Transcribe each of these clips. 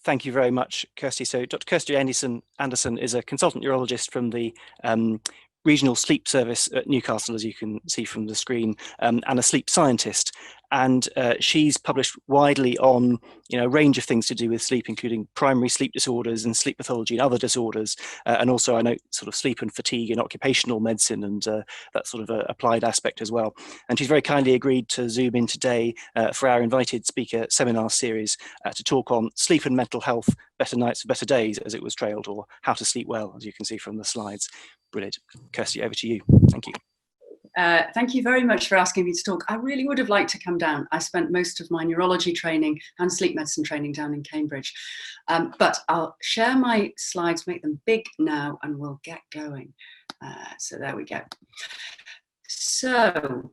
Thank you very much, Kirstie. So Dr. Kirstie Anderson is a consultant neurologist from the Regional Sleep Service at Newcastle, as you can see from the screen, and a sleep scientist. And she's published widely on a range of things to do with sleep, including primary sleep disorders and sleep pathology and other disorders. And also I know sort of sleep and fatigue in occupational medicine and that sort of applied aspect as well. And she's very kindly agreed to Zoom in today for our invited speaker seminar series to talk on sleep and mental health, better nights, better days, as it was trailed, or how to sleep well, as you can see from the slides. Brilliant. Kirstie, over to you. Thank you. Thank you very much for asking me to talk. I really would have liked to come down. I spent most of my neurology training and sleep medicine training down in Cambridge. But I'll share my slides, make them big now, and we'll get going. So there we go. So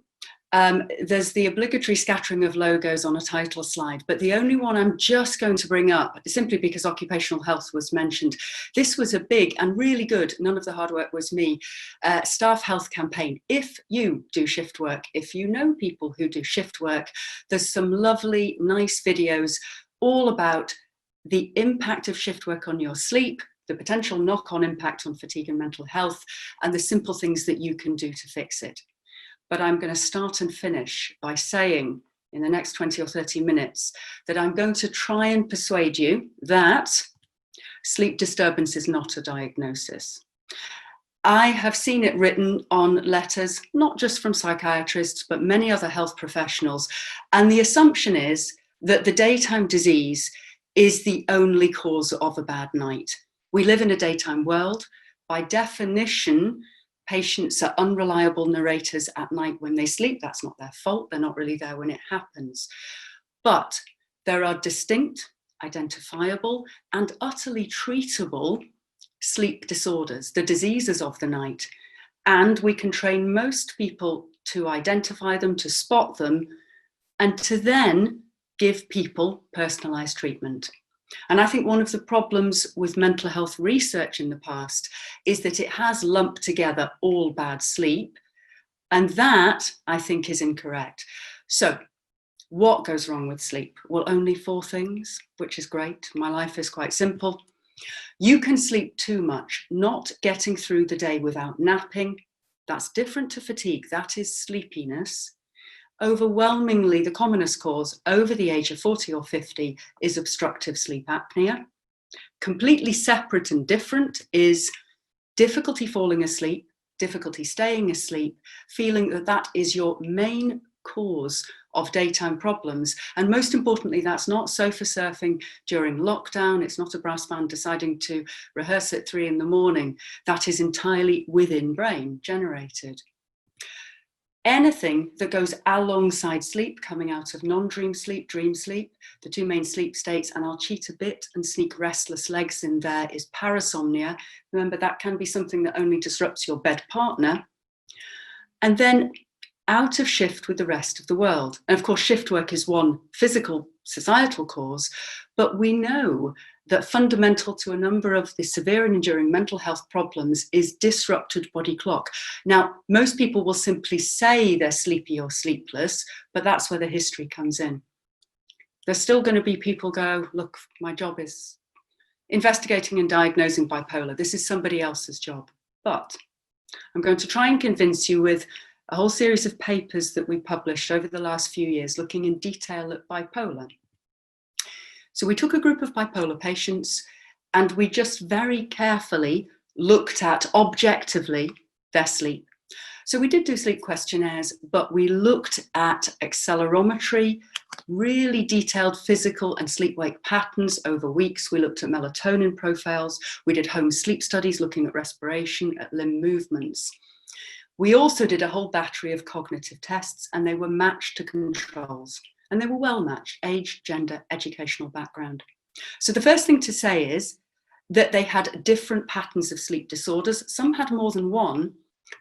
there's the obligatory scattering of logos on a title slide, but the only one I'm just going to bring up, simply because occupational health was mentioned. This was a big and really good, none of the hard work was me, staff health campaign. If you do shift work, if you know people who do shift work, there's some lovely, nice videos all about the impact of shift work on your sleep, the potential knock-on impact on fatigue and mental health, and the simple things that you can do to fix it. But I'm going to start and finish by saying in the next 20 or 30 minutes that I'm going to try and persuade you that sleep disturbance is not a diagnosis. I have seen it written on letters, not just from psychiatrists, but many other health professionals. And the assumption is that the daytime disease is the only cause of a bad night. We live in a daytime world. By definition, patients are unreliable narrators at night when they sleep. That's not their fault. They're not really there when it happens. But there are distinct, identifiable, and utterly treatable sleep disorders, the diseases of the night. And we can train most people to identify them, to spot them, and to then give people personalized treatment. And I think one of the problems with mental health research in the past is that it has lumped together all bad sleep. And that, I think, is incorrect. So what goes wrong with sleep? Well, only 4 things, which is great. My life is quite simple. You can sleep too much, not getting through the day without napping. That's different to fatigue. That is sleepiness. Overwhelmingly, the commonest cause over the age of 40 or 50 is obstructive sleep apnea. Completely separate and different is difficulty falling asleep, difficulty staying asleep, feeling that that is your main cause of daytime problems. And most importantly, that's not sofa surfing during lockdown. It's not a brass band deciding to rehearse at 3 in the morning. That is entirely within brain generated. Anything that goes alongside sleep, coming out of non-dream sleep, dream sleep, the 2 main sleep states, and I'll cheat a bit and sneak restless legs in there, is parasomnia. Remember, that can be something that only disrupts your bed partner. And then out of shift with the rest of the world. And of course, shift work is one physical, societal cause, but we know that fundamental to a number of the severe and enduring mental health problems is disrupted body clock. Now, most people will simply say they're sleepy or sleepless, but that's where the history comes in. There's still going to be people go, look, my job is investigating and diagnosing bipolar. This is somebody else's job. But I'm going to try and convince you with a whole series of papers that we published over the last few years looking in detail at bipolar. So we took a group of bipolar patients and we just very carefully looked at objectively their sleep. So we did do sleep questionnaires, but we looked at accelerometry, really detailed physical and sleep-wake patterns over weeks. We looked at melatonin profiles. We did home sleep studies looking at respiration, at limb movements. We also did a whole battery of cognitive tests and they were matched to controls. And they were well matched, age, gender, educational background. So the first thing to say is that they had different patterns of sleep disorders. Some had more than one,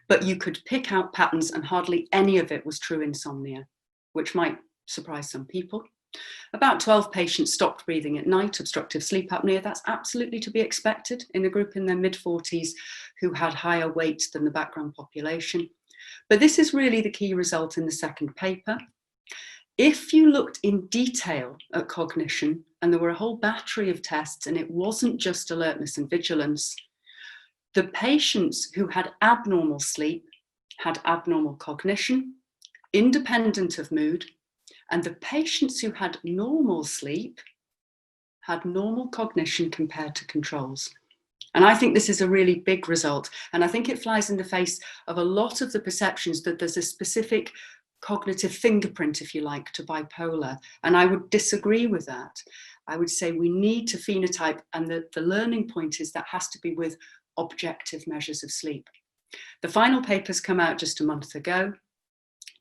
but you could pick out patterns and hardly any of it was true insomnia, which might surprise some people. About 12 patients stopped breathing at night, obstructive sleep apnea. That's absolutely to be expected in a group in their mid-40s who had higher weight than the background population. But this is really the key result in the second paper. If you looked in detail at cognition, and there were a whole battery of tests, and it wasn't just alertness and vigilance, the patients who had abnormal sleep had abnormal cognition, independent of mood, and the patients who had normal sleep had normal cognition compared to controls. And I think this is a really big result. And I think it flies in the face of a lot of the perceptions that there's a specific cognitive fingerprint, if you like, to bipolar. And I would disagree with that. I would say we need to phenotype, and the learning point is that has to be with objective measures of sleep. The final papers come out just a month ago,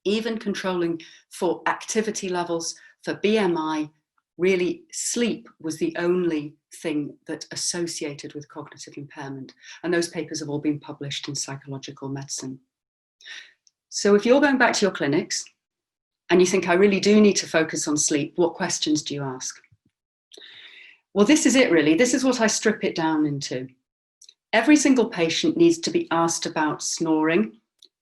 even controlling for activity levels, for BMI. Really, sleep was the only thing that associated with cognitive impairment. And those papers have all been published in Psychological Medicine. So if you're going back to your clinics and you think, I really do need to focus on sleep, what questions do you ask? Well, this is it really. This is what I strip it down into. Every single patient needs to be asked about snoring.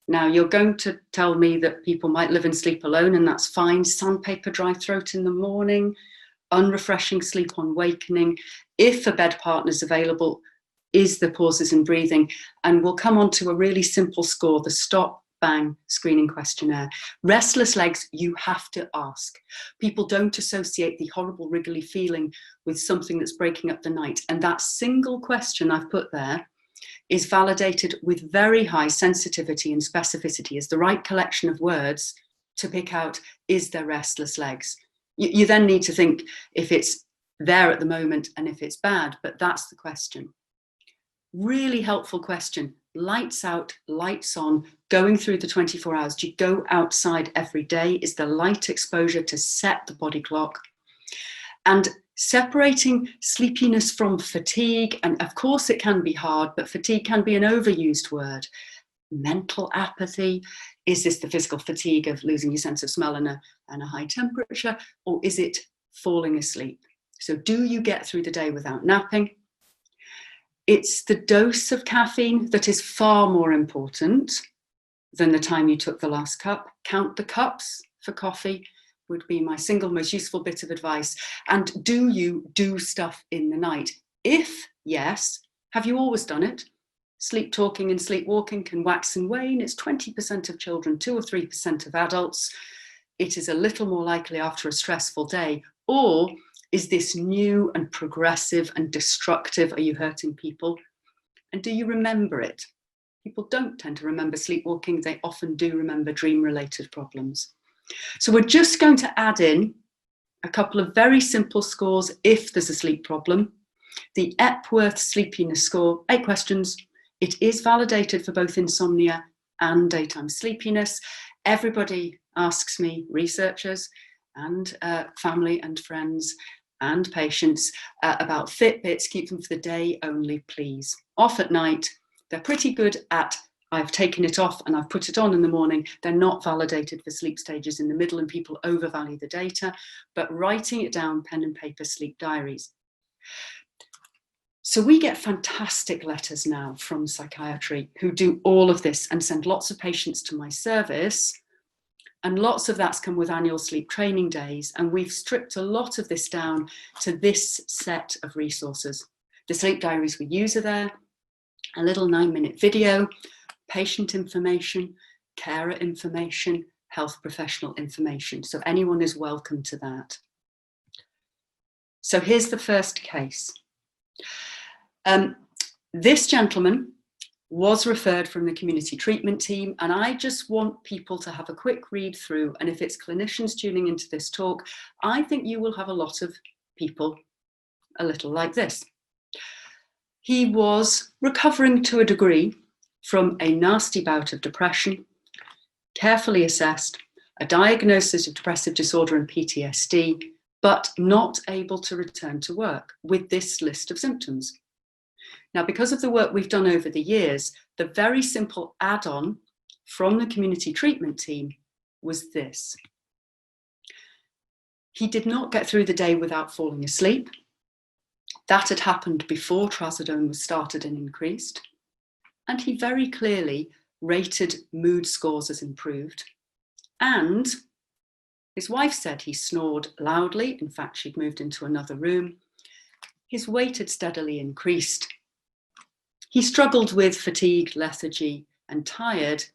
Now, you're going to tell me that people might live and sleep alone, and that's fine. Sandpaper dry throat in the morning, unrefreshing sleep on wakening. If a bed partner is available, is the pauses in breathing? And we'll come on to a really simple score, the stop, bang screening questionnaire. Restless legs, you have to ask. People don't associate the horrible wriggly feeling with something that's breaking up the night. And that single question I've put there is validated with very high sensitivity and specificity as the right collection of words to pick out, is there restless legs? You then need to think if it's there at the moment and if it's bad, but that's the question. Really helpful question. Lights out, lights on, going through the 24 hours. Do you go outside every day? Is there light exposure to set the body clock? And separating sleepiness from fatigue, and of course it can be hard, but fatigue can be an overused word. Mental apathy, is this the physical fatigue of losing your sense of smell and a high temperature, or is it falling asleep? So do you get through the day without napping? It's the dose of caffeine that is far more important than the time you took the last cup. Count the cups for coffee would be my single most useful bit of advice. And do you do stuff in the night? If yes, have you always done it? Sleep talking and sleepwalking can wax and wane. It's 20% of children, 2 or 3% of adults. It is a little more likely after a stressful day. Or is this new and progressive and destructive? Are you hurting people? And do you remember it? People don't tend to remember sleepwalking. They often do remember dream-related problems. So we're just going to add in a couple of very simple scores if there's a sleep problem. The Epworth Sleepiness Score, 8 questions. It is validated for both insomnia and daytime sleepiness. Everybody asks me, researchers and family and friends and patients, about Fitbits. Keep them for the day only, please. Off at night. They're pretty good at, I've taken it off and I've put it on in the morning. They're not validated for sleep stages in the middle, and people overvalue the data, but writing it down, pen and paper, sleep diaries. So we get fantastic letters now from psychiatry who do all of this and send lots of patients to my service. And lots of that's come with annual sleep training days. And we've stripped a lot of this down to this set of resources. The sleep diaries we use are there, a little 9-minute video, patient information, carer information, health professional information. So anyone is welcome to that. So here's the first case. This gentleman was referred from the community treatment team, and I just want people to have a quick read through, and if it's clinicians tuning into this talk, I think you will have a lot of people a little like this. He was recovering to a degree from a nasty bout of depression, carefully assessed, a diagnosis of depressive disorder and PTSD, but not able to return to work with this list of symptoms. Now, because of the work we've done over the years, the very simple add-on from the community treatment team was this. He did not get through the day without falling asleep. That had happened before trazodone was started and increased. And he very clearly rated mood scores as improved. And His wife said he snored loudly. In fact, she'd moved into another room. His weight had steadily increased. He struggled with fatigue, lethargy, and tired,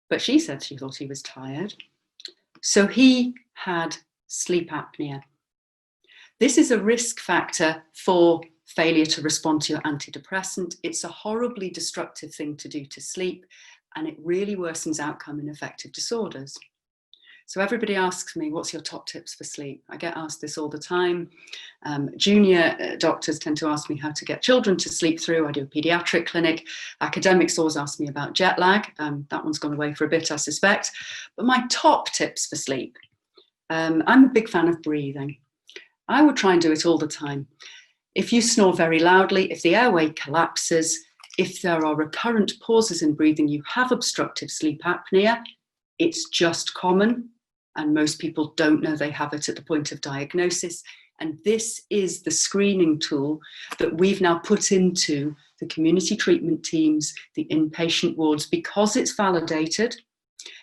but she said she thought he was tired. So he had sleep apnea. This is a risk factor for failure to respond to your antidepressant. It's a horribly destructive thing to do to sleep, and it really worsens outcome in affective disorders. So everybody asks me, what's your top tips for sleep? I get asked this all the time. Junior doctors tend to ask me how to get children to sleep through. I do a pediatric clinic. Academics always ask me about jet lag. That one's gone away for a bit, I suspect. But my top tips for sleep, I'm a big fan of breathing. I would try and do it all the time. If you snore very loudly, if the airway collapses, if there are recurrent pauses in breathing, you have obstructive sleep apnea. It's just common, and most people don't know they have it at the point of diagnosis. And this is the screening tool that we've now put into the community treatment teams, the inpatient wards, because it's validated.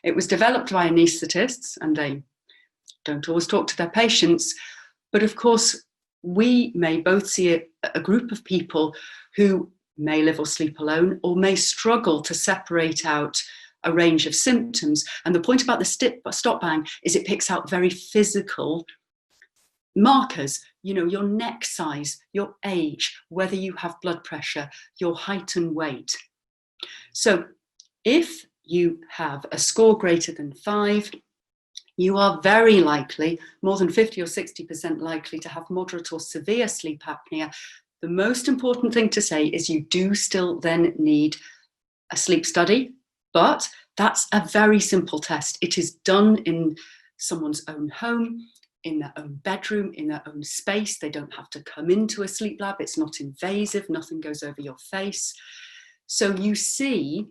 It was developed by anaesthetists, and they don't always talk to their patients. But of course, we may both see a group of people who may live or sleep alone, or may struggle to separate out a range of symptoms. And the point about the stop bang is it picks out very physical markers, you know, your neck size, your age, whether you have blood pressure, your height and weight. So if you have a score greater than 5, you are very likely, more than 50 or 60% likely, to have moderate or severe sleep apnea. The most important thing to say is you do still then need a sleep study, but that's a very simple test. It is done in someone's own home, in their own bedroom, in their own space. They don't have to come into a sleep lab. It's not invasive. Nothing goes over your face. So you see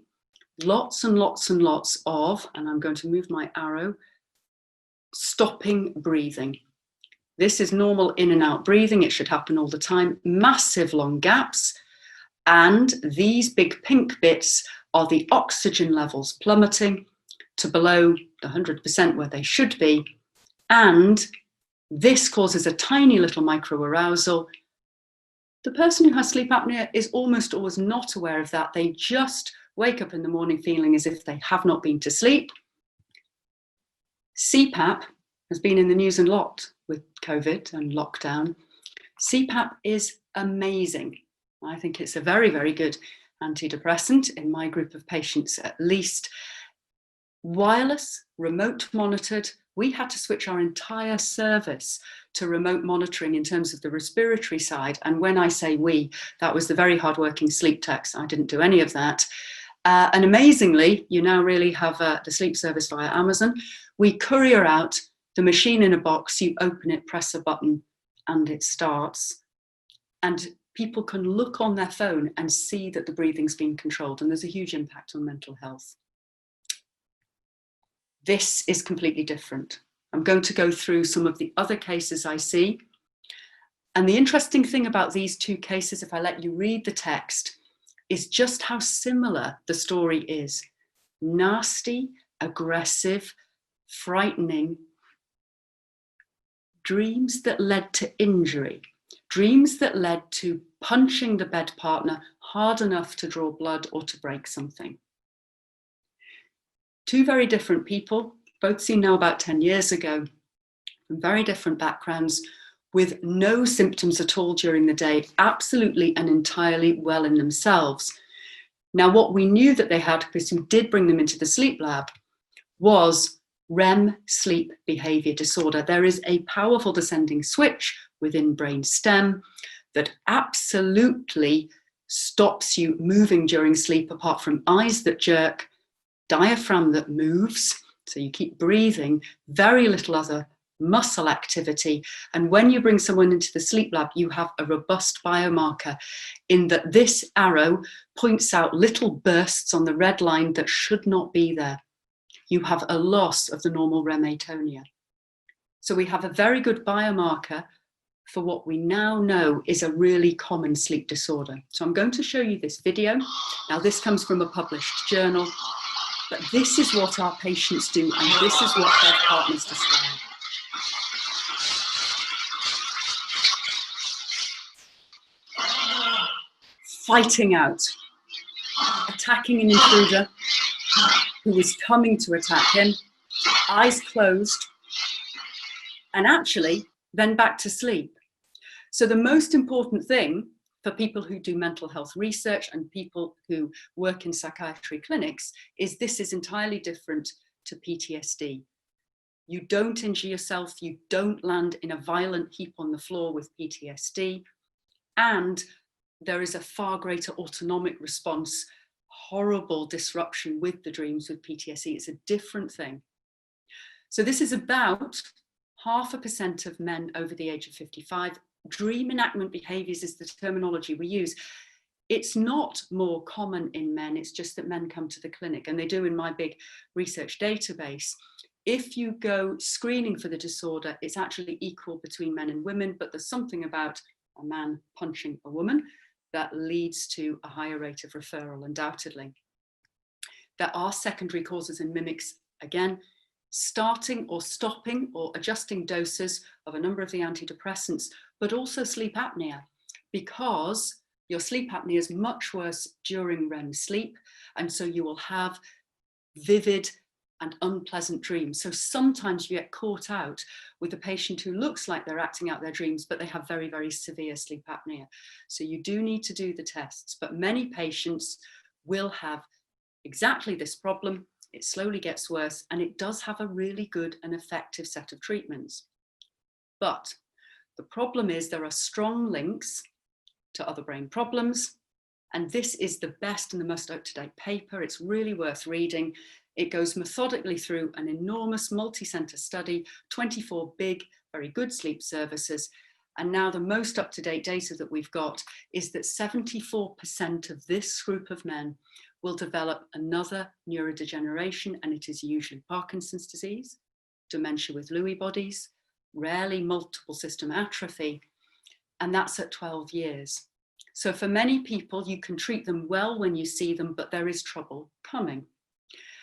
lots and lots and lots of, and I'm going to move my arrow, stopping breathing. This is normal in and out breathing. It should happen all the time. Massive long gaps. And these big pink bits are the oxygen levels plummeting to below the 100% where they should be. And this causes a tiny little microarousal. The person who has sleep apnea is almost always not aware of that. They just wake up in the morning feeling as if they have not been to sleep. CPAP has been in the news a lot with COVID and lockdown. CPAP is amazing. I think it's a very, very good antidepressant in my group of patients, at least. Wireless, remote monitored. We had to switch our entire service to remote monitoring in terms of the respiratory side. And when I say we, that was the very hardworking sleep techs. I didn't do any of that. And amazingly, you now really have the sleep service via Amazon. We courier out the machine in a box. You open it, press a button, and it starts. And people can look on their phone and see that the breathing's been controlled, and there's a huge impact on mental health. This is completely different. I'm going to go through some of the other cases I see. And the interesting thing about these two cases, if I let you read the text, is just how similar the story is. Nasty, aggressive, frightening dreams that led to injury. Dreams that led to punching the bed partner hard enough to draw blood or to break something. Two very different people, both seen now about 10 years ago, from very different backgrounds, with no symptoms at all during the day, absolutely and entirely well in themselves. Now, what we knew that they had, because we did bring them into the sleep lab, was REM sleep behavior disorder. There is a powerful descending switch within brain stem that absolutely stops you moving during sleep, apart from eyes that jerk, diaphragm that moves, so you keep breathing, very little other muscle activity. And when you bring someone into the sleep lab, you have a robust biomarker in that this arrow points out little bursts on the red line that should not be there. You have a loss of the normal REM atonia. So we have a very good biomarker for what we now know is a really common sleep disorder. So I'm going to show you this video. Now, this comes from a published journal. But this is what our patients do, and this is what their partners describe. Fighting out, attacking an intruder who was coming to attack him, eyes closed, and actually then back to sleep. So the most important thing for people who do mental health research and people who work in psychiatry clinics is this is entirely different to PTSD. You don't injure yourself, you don't land in a violent heap on the floor with PTSD, and there is a far greater autonomic response, horrible disruption with the dreams with PTSD. It's a different thing. So this is about 0.5% of men over the age of 55. Dream enactment behaviors is the terminology we use. It's not more common in men, it's just that men come to the clinic, and they do in my big research database. If you go screening for the disorder, it's actually equal between men and women, but there's something about a man punching a woman that leads to a higher rate of referral, undoubtedly. There are secondary causes and mimics, again, starting or stopping or adjusting doses of a number of the antidepressants, but also sleep apnea, because your sleep apnea is much worse during REM sleep, and so you will have vivid and unpleasant dreams. So sometimes you get caught out with a patient who looks like they're acting out their dreams, but they have very, very severe sleep apnea. So you do need to do the tests, but many patients will have exactly this problem. It slowly gets worse, and it does have a really good and effective set of treatments. But the problem is there are strong links to other brain problems, and this is the best and the most up-to-date paper. It's really worth reading. It goes methodically through an enormous multi-center study, 24 big, very good sleep services. And now the most up-to-date data that we've got is that 74% of this group of men will develop another neurodegeneration, and it is usually Parkinson's disease, dementia with Lewy bodies, rarely multiple system atrophy, and that's at 12 years. So for many people, you can treat them well when you see them, but there is trouble coming.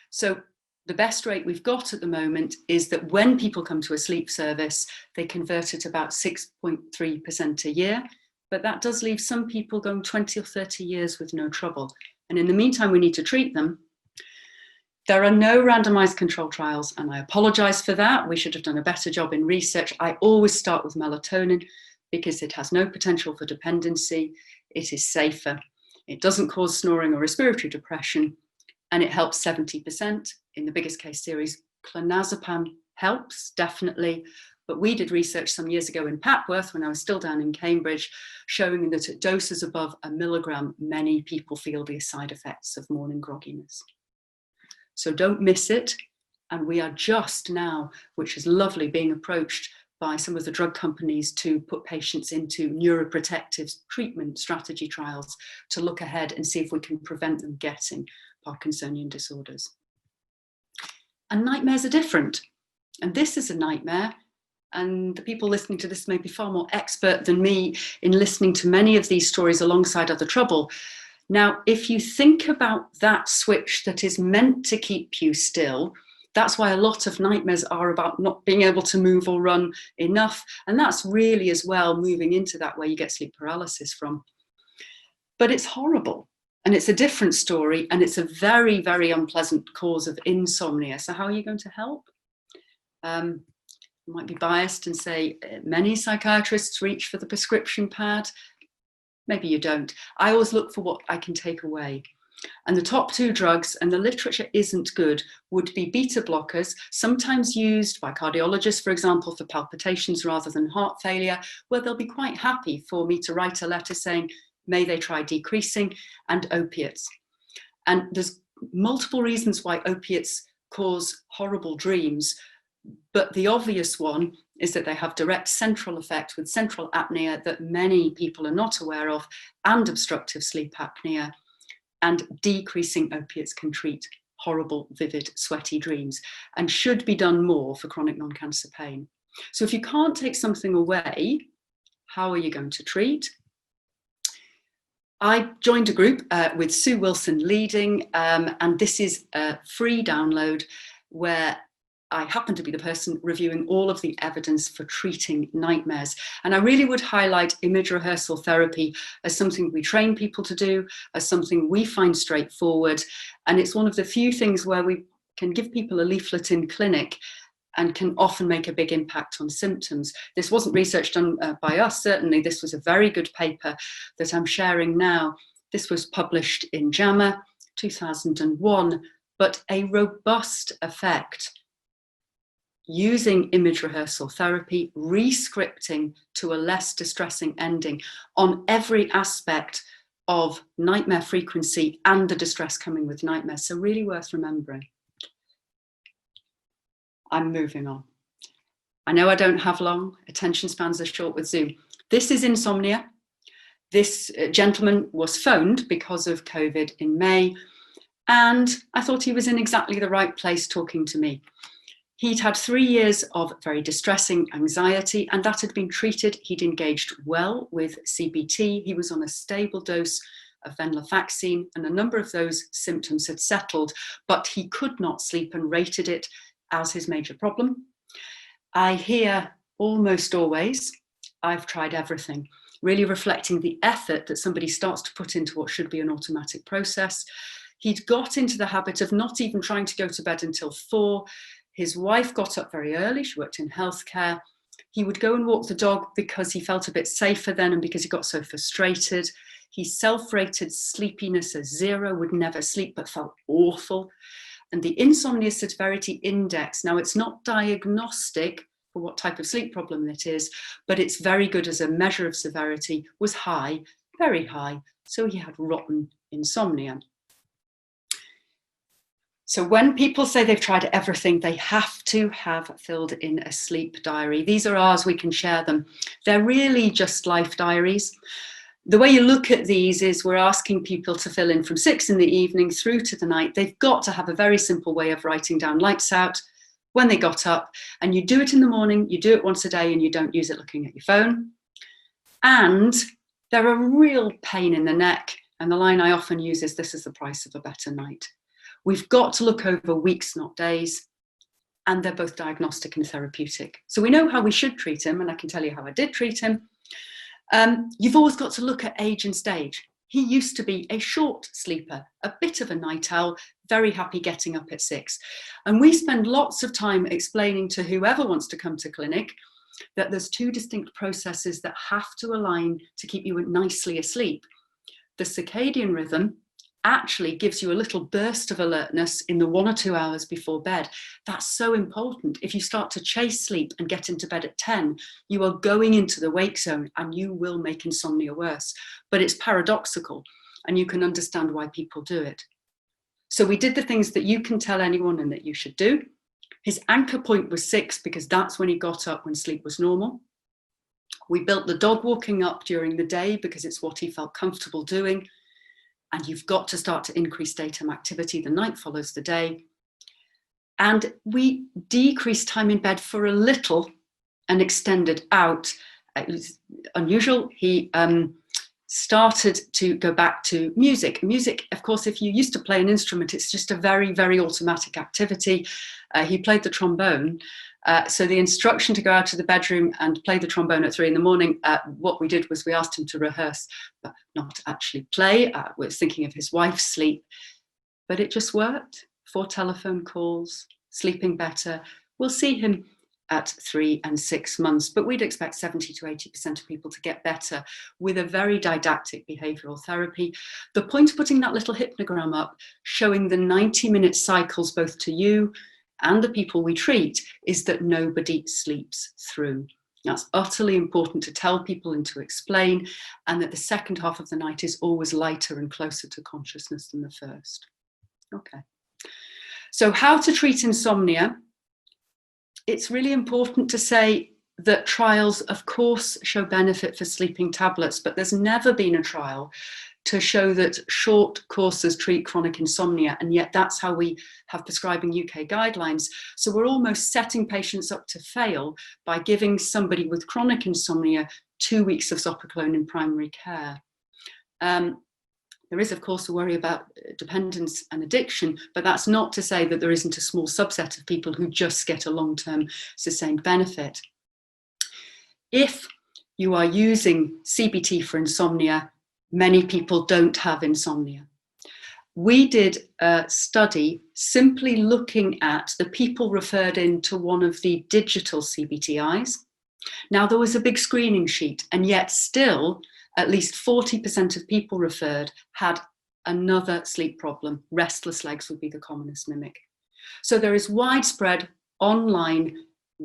So the best rate we've got at the moment is that when people come to a sleep service, they convert at about 6.3% a year, but that does leave some people going 20 or 30 years with no trouble. And in the meantime, we need to treat them. There are no randomized control trials, and I apologize for that. We should have done a better job in research. I always start with melatonin because it has no potential for dependency. It is safer. It doesn't cause snoring or respiratory depression, and it helps 70%. In the biggest case series, clonazepam helps, definitely. But we did research some years ago in Papworth when I was still down in Cambridge, showing that at doses above 1 milligram, many people feel the side effects of morning grogginess. So don't miss it. And we are just now, which is lovely, being approached by some of the drug companies to put patients into neuroprotective treatment strategy trials to look ahead and see if we can prevent them getting Parkinsonian disorders. And nightmares are different. And this is a nightmare. And the people listening to this may be far more expert than me in listening to many of these stories alongside other trouble. Now, if you think about that switch that is meant to keep you still, that's why a lot of nightmares are about not being able to move or run enough. And that's really as well moving into that where you get sleep paralysis from. But it's horrible. And it's a different story. And it's a very, very unpleasant cause of insomnia. So how are you going to help? I might be biased and say many psychiatrists reach for the prescription pad. Maybe you don't. I always look for what I can take away. And the top 2 drugs, and the literature isn't good, would be beta blockers, sometimes used by cardiologists, for example, for palpitations rather than heart failure, where they'll be quite happy for me to write a letter saying, may they try decreasing, and opiates. And there's multiple reasons why opiates cause horrible dreams, but the obvious one is that they have direct central effect with central apnea that many people are not aware of, and obstructive sleep apnea. And decreasing opiates can treat horrible, vivid, sweaty dreams and should be done more for chronic non-cancer pain. So if you can't take something away, how are you going to treat? I joined a group with Sue Wilson leading, and this is a free download where I happen to be the person reviewing all of the evidence for treating nightmares. And I really would highlight image rehearsal therapy as something we train people to do, as something we find straightforward. And it's one of the few things where we can give people a leaflet in clinic and can often make a big impact on symptoms. This wasn't research done by us, certainly. This was a very good paper that I'm sharing now. This was published in JAMA 2001, but a robust effect using image rehearsal therapy, re-scripting to a less distressing ending on every aspect of nightmare frequency and the distress coming with nightmares. So really worth remembering. I'm moving on. I know I don't have long, attention spans are short with Zoom. This is insomnia. This gentleman was phoned because of COVID in May, and I thought he was in exactly the right place talking to me. He'd had 3 years of very distressing anxiety, and that had been treated. He'd engaged well with CBT. He was on a stable dose of venlafaxine, and a number of those symptoms had settled, but he could not sleep and rated it as his major problem. I hear almost always, I've tried everything, really reflecting the effort that somebody starts to put into what should be an automatic process. He'd got into the habit of not even trying to go to bed until 4. His wife got up very early, she worked in healthcare. He would go and walk the dog because he felt a bit safer then and because he got so frustrated. He self-rated sleepiness as 0, would never sleep but felt awful. And the insomnia severity index, now it's not diagnostic for what type of sleep problem it is, but it's very good as a measure of severity, was high, very high. So he had rotten insomnia. So when people say they've tried everything, they have to have filled in a sleep diary. These are ours, we can share them. They're really just life diaries. The way you look at these is we're asking people to fill in from 6 in the evening through to the night. They've got to have a very simple way of writing down lights out, when they got up, and you do it in the morning, you do it once a day, and you don't use it looking at your phone. And they're a real pain in the neck. And the line I often use is, this is the price of a better night. We've got to look over weeks, not days. And they're both diagnostic and therapeutic. So we know how we should treat him, and I can tell you how I did treat him. You've always got to look at age and stage. He used to be a short sleeper, a bit of a night owl, very happy getting up at 6. And we spend lots of time explaining to whoever wants to come to clinic that there's 2 distinct processes that have to align to keep you nicely asleep. The circadian rhythm actually gives you a little burst of alertness in the 1 or 2 hours before bed. That's so important. If you start to chase sleep and get into bed at 10, you are going into the wake zone and you will make insomnia worse. But it's paradoxical, and you can understand why people do it. So we did the things that you can tell anyone and that you should do. His anchor point was 6 because that's when he got up when sleep was normal. We built the dog walking up during the day because it's what he felt comfortable doing. And you've got to start to increase daytime activity. The night follows the day. And we decreased time in bed for a little and extended out. It was unusual. He started to go back to music. Music, of course, if you used to play an instrument, it's just a very, very automatic activity. He played the trombone. So the instruction to go out to the bedroom and play the trombone at 3 in the morning, what we did was we asked him to rehearse, but not actually play. We were thinking of his wife's sleep, but it just worked. 4 telephone calls, sleeping better. We'll see him at 3 and 6 months, but we'd expect 70 to 80% of people to get better with a very didactic behavioural therapy. The point of putting that little hypnogram up, showing the 90-minute cycles both to you and the people we treat, is that nobody sleeps through. That's utterly important to tell people and to explain, and that the second half of the night is always lighter and closer to consciousness than the first. Okay. So how to treat insomnia? It's really important to say that trials, of course, show benefit for sleeping tablets, but there's never been a trial to show that short courses treat chronic insomnia, and yet that's how we have prescribing UK guidelines. So we're almost setting patients up to fail by giving somebody with chronic insomnia 2 weeks of Zopiclone in primary care. There is, of course, a worry about dependence and addiction, but that's not to say that there isn't a small subset of people who just get a long-term sustained benefit. If you are using CBT for insomnia, many people don't have insomnia. We did a study simply looking at the people referred into one of the digital CBTIs. Now, there was a big screening sheet, and yet still at least 40% of people referred had another sleep problem. Restless legs would be the commonest mimic. So there is widespread online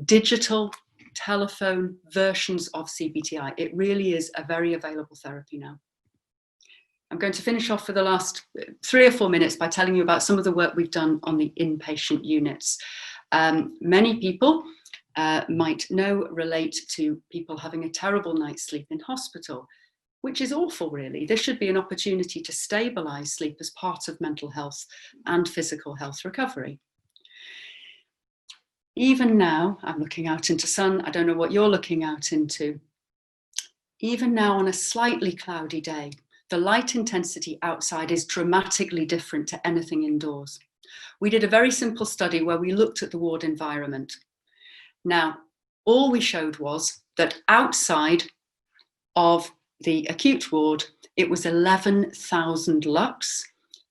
digital telephone versions of CBTI. It really is a very available therapy now. I'm going to finish off for the last 3 or 4 minutes by telling you about some of the work we've done on the inpatient units. Many people might know, relate to people having a terrible night's sleep in hospital, which is awful, really. There should be an opportunity to stabilise sleep as part of mental health and physical health recovery. Even now, I'm looking out into sun, I don't know what you're looking out into. Even now on a slightly cloudy day, the light intensity outside is dramatically different to anything indoors. We did a very simple study where we looked at the ward environment. Now, all we showed was that outside of the acute ward, it was 11,000 lux.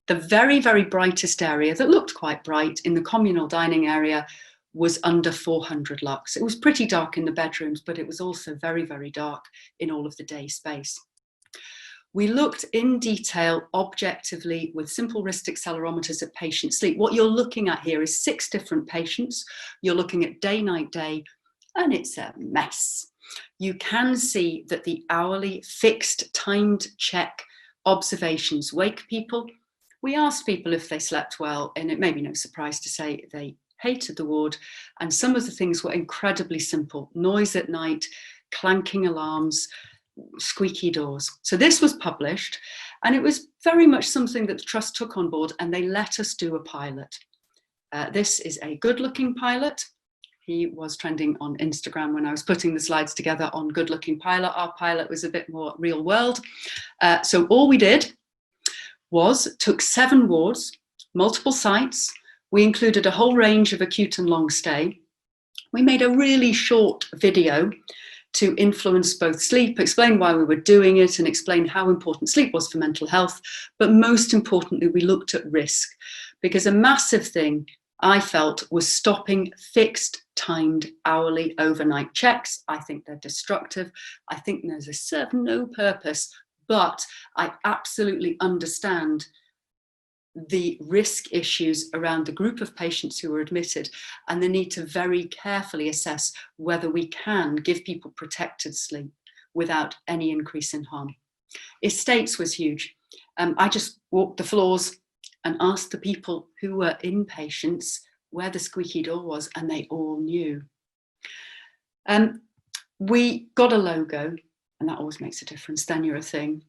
The very, very brightest area that looked quite bright in the communal dining area was under 400 lux. It was pretty dark in the bedrooms, but it was also very, very dark in all of the day space. We looked in detail, objectively, with simple wrist accelerometers at patient sleep. What you're looking at here is 6 different patients. You're looking at day, night, day, and it's a mess. You can see that the hourly fixed timed check observations wake people. We asked people if they slept well, and it may be no surprise to say they hated the ward. And some of the things were incredibly simple: noise at night, clanking alarms, squeaky doors. So this was published, and it was very much something that the Trust took on board, and they let us do a pilot. This is a good-looking pilot. He was trending on Instagram when I was putting the slides together on good-looking pilot. Our pilot was a bit more real world. So all we did was took 7 wards, multiple sites. We included a whole range of acute and long stay. We made a really short video to influence both sleep, explain why we were doing it, and explain how important sleep was for mental health. But most importantly, we looked at risk, because a massive thing I felt was stopping fixed timed hourly overnight checks. I think they're destructive. I think they serve no purpose, but I absolutely understand the risk issues around the group of patients who were admitted, and the need to very carefully assess whether we can give people protected sleep without any increase in harm. Estates was huge. I just walked the floors and asked the people who were inpatients where the squeaky door was, and they all knew. We got a logo, and that always makes a difference. Then you're a thing.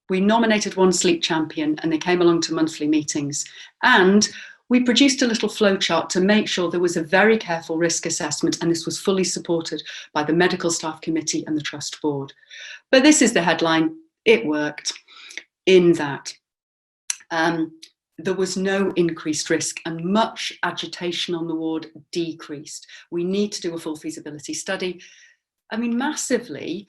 We nominated one sleep champion, and they came along to monthly meetings. And we produced a little flowchart to make sure there was a very careful risk assessment, and this was fully supported by the medical staff committee and the trust board. But this is the headline: it worked. In that there was no increased risk, and much agitation on the ward decreased. We need to do a full feasibility study. I mean, massively.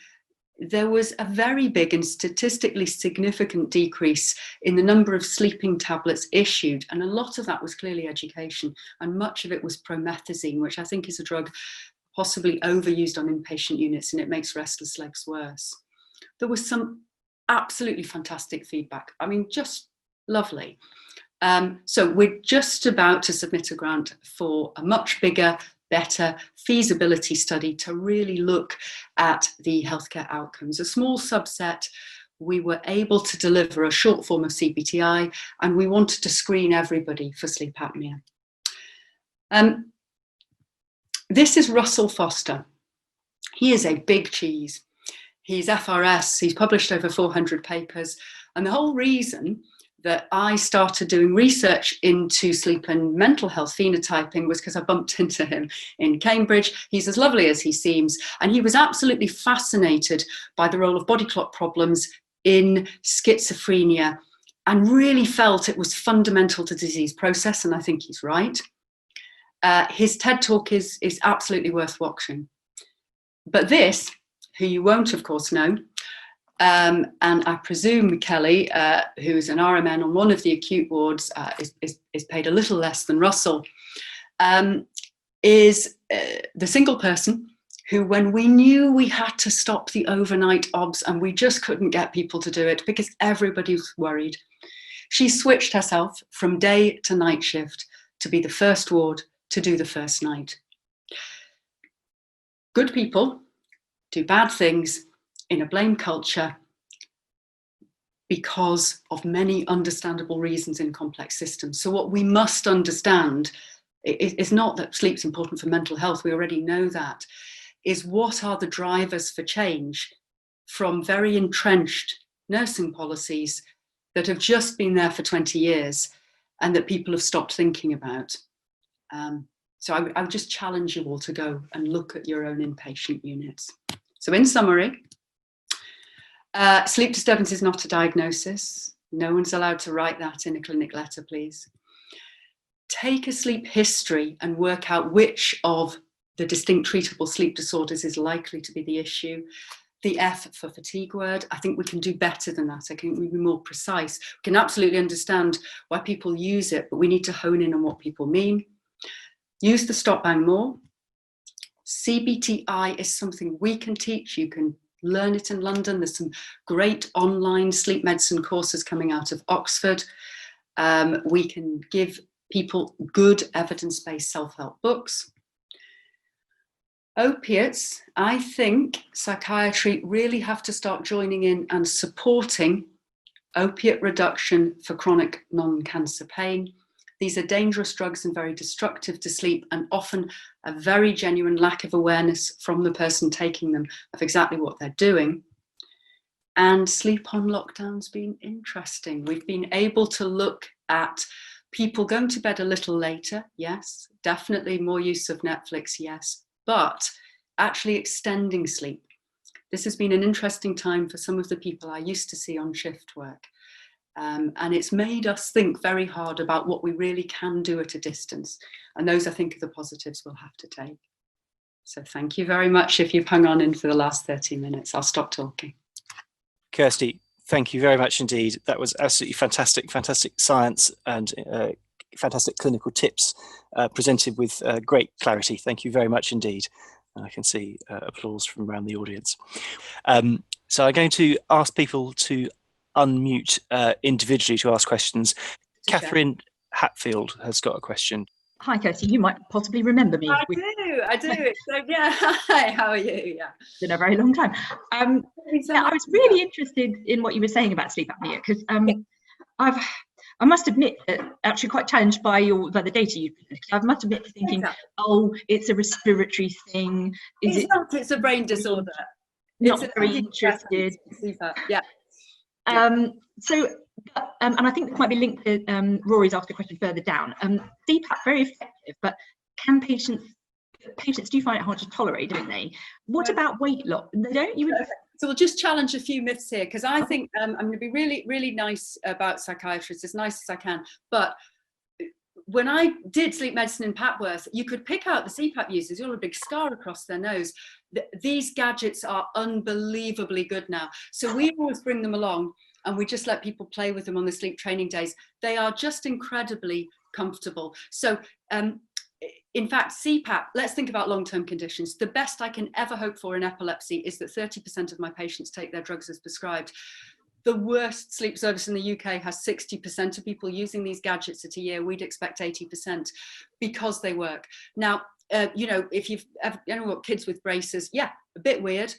There was a very big and statistically significant decrease in the number of sleeping tablets issued, and a lot of that was clearly education, and much of it was promethazine, which I think is a drug possibly overused on inpatient units, and it makes restless legs worse. There was some absolutely fantastic feedback. I mean, just lovely. So we're just about to submit a grant for a much bigger, better feasibility study to really look at the healthcare outcomes. A small subset, we were able to deliver a short form of CBTI, and we wanted to screen everybody for sleep apnea. This is Russell Foster. He is a big cheese. He's FRS, he's published over 400 papers, and the whole reason that I started doing research into sleep and mental health phenotyping was because I bumped into him in Cambridge. He's as lovely as he seems, and he was absolutely fascinated by the role of body clock problems in schizophrenia and really felt it was fundamental to disease process, and I think he's right. His TED Talk is absolutely worth watching. But this, who you won't, of course, know, and I presume Kelly, who's an RMN on one of the acute wards, is paid a little less than Russell, is the single person who, when we knew we had to stop the overnight obs and we just couldn't get people to do it because everybody was worried, she switched herself from day to night shift to be the first ward to do the first night. Good people do bad things in a blame culture because of many understandable reasons in complex systems. So what we must understand is not that sleep's important for mental health, we already know that, is what are the drivers for change from very entrenched nursing policies that have just been there for 20 years and that people have stopped thinking about. So I would just challenge you all to go and look at your own inpatient units. So in summary, sleep disturbance is not a diagnosis. No one's allowed to write that in a clinic letter, please. Take a sleep history and work out which of the distinct treatable sleep disorders is likely to be the issue. The F for fatigue word, I think we can do better than that. I think we can be more precise. We can absolutely understand why people use it, but we need to hone in on what people mean. Use the stop bang more. CBTI is something we can teach. You can learn it in London. There's some great online sleep medicine courses coming out of Oxford. We can give people good evidence-based self-help books. Opiates, I think psychiatry really have to start joining in and supporting opiate reduction for chronic non-cancer pain. These are dangerous drugs and very destructive to sleep, and often a very genuine lack of awareness from the person taking them of exactly what they're doing. And sleep on lockdown's been interesting. We've been able to look at people going to bed a little later, yes, definitely more use of Netflix, yes, but actually extending sleep. This has been an interesting time for some of the people I used to see on shift work. And it's made us think very hard about what we really can do at a distance. And those, I think, are the positives we'll have to take. So thank you very much if you've hung on in for the last 30 minutes. I'll stop talking. Kirstie, thank you very much indeed. That was absolutely fantastic, fantastic science and fantastic clinical tips presented with great clarity. Thank you very much indeed. And I can see applause from around the audience. So I'm going to ask people to unmute individually to ask questions. Catherine Hatfield has got a question. Hi, Kirstie. You might possibly remember me. I do. So, yeah, hi, how are you? Yeah. It's been a very long time. Yeah, I was really interested in what you were saying about sleep apnea, because I must admit that actually quite challenged by the data you presented. I must admit to thinking, oh, it's a respiratory thing. It's a brain disorder. Not very interested. Yeah. So, and I think this might be linked to Rory's asked a question further down. CPAP, very effective, but can patients do find it hard to tolerate, don't they? What about weight loss? They don't? You would... So we'll just challenge a few myths here, because I think I'm going to be really, really nice about psychiatrists, as nice as I can. But when I did sleep medicine in Papworth, you could pick out the CPAP users, you'll have a big scar across their nose. These gadgets are unbelievably good now. So we always bring them along and we just let people play with them on the sleep training days. They are just incredibly comfortable. So in fact, CPAP, let's think about long-term conditions. The best I can ever hope for in epilepsy is that 30% of my patients take their drugs as prescribed. The worst sleep service in the UK has 60% of people using these gadgets at a year. We'd expect 80% because they work. Now, you know, if you've ever got kids with braces, yeah, a bit weird,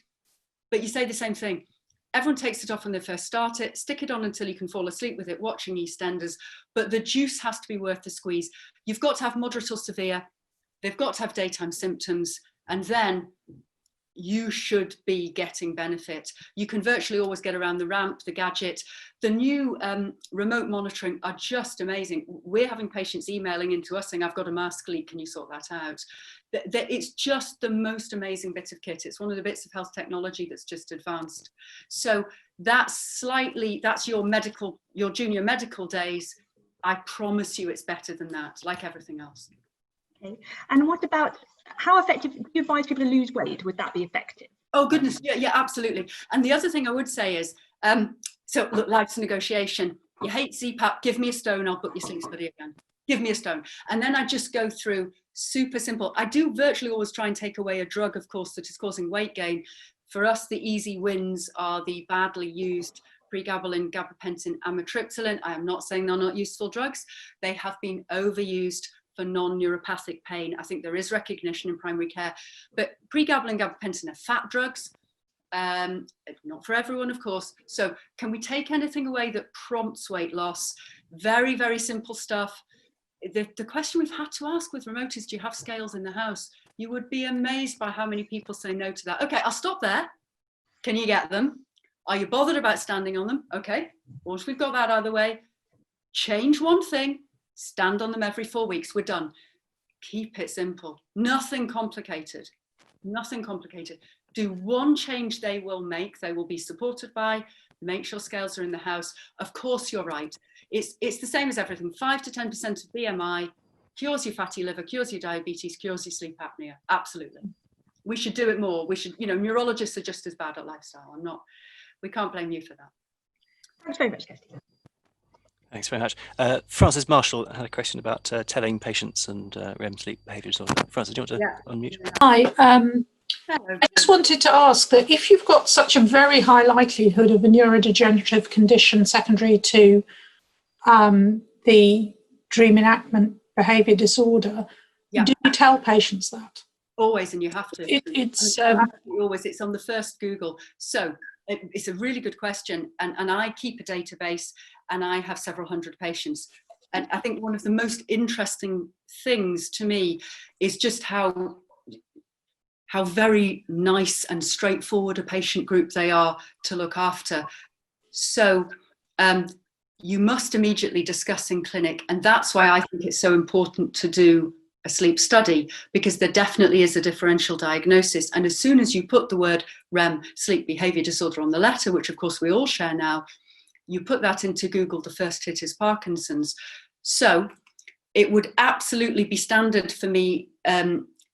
but you say the same thing. Everyone takes it off when they first start it, stick it on until you can fall asleep with it, watching EastEnders, but the juice has to be worth the squeeze. You've got to have moderate or severe, they've got to have daytime symptoms, and then you should be getting benefit. You can virtually always get around the ramp, the gadget. The new remote monitoring are just amazing. We're having patients emailing into us saying, I've got a mask leak, can you sort that out? It's just the most amazing bit of kit. It's one of the bits of health technology that's just advanced. So that's your junior medical days. I promise you it's better than that, like everything else. Okay. And what about, how effective, do you advise people to lose weight? Would that be effective? Oh goodness, yeah, absolutely. And the other thing I would say is, so look, life's a negotiation. You hate CPAP, give me a stone, I'll book your sleep study again. Give me a stone. And then I just go through super simple. I do virtually always try and take away a drug, of course, that is causing weight gain. For us, the easy wins are the badly used pregabalin, gabapentin, amitriptyline. I am not saying they're not useful drugs. They have been overused for non-neuropathic pain. I think there is recognition in primary care, but pregabalin, gabapentin are fat drugs. Not for everyone, of course. So can we take anything away that prompts weight loss? Very, very simple stuff. The question we've had to ask with remote is, do you have scales in the house? You would be amazed by how many people say no to that. Okay, I'll stop there. Can you get them? Are you bothered about standing on them? Okay, once we've got that out of the way, change one thing, stand on them every 4 weeks, we're done. Keep it simple, nothing complicated, nothing complicated. Do one change they will be supported by, make sure scales are in the house. Of course, you're right. It's the same as everything. 5 to 10% of BMI cures your fatty liver, cures your diabetes, cures your sleep apnea. Absolutely. We should do it more. We should, neurologists are just as bad at lifestyle. We can't blame you for that. Thanks very much, Kirstie. Thanks very much. Frances Marshall had a question about telling patients and REM sleep behaviour disorder. Frances, do you want to unmute? Hi. I just wanted to ask that if you've got such a very high likelihood of a neurodegenerative condition secondary to the dream enactment behaviour disorder, do you tell patients that? Always, and you have to. It's always. It's on the first Google. So it's a really good question, and I keep a database, and I have several hundred patients. And I think one of the most interesting things to me is just how very nice and straightforward a patient group they are to look after. So you must immediately discuss in clinic, and that's why I think it's so important to do a sleep study, because there definitely is a differential diagnosis. And as soon as you put the word REM, sleep behaviour disorder, on the letter, which of course we all share now, you put that into Google, the first hit is Parkinson's. So it would absolutely be standard for me,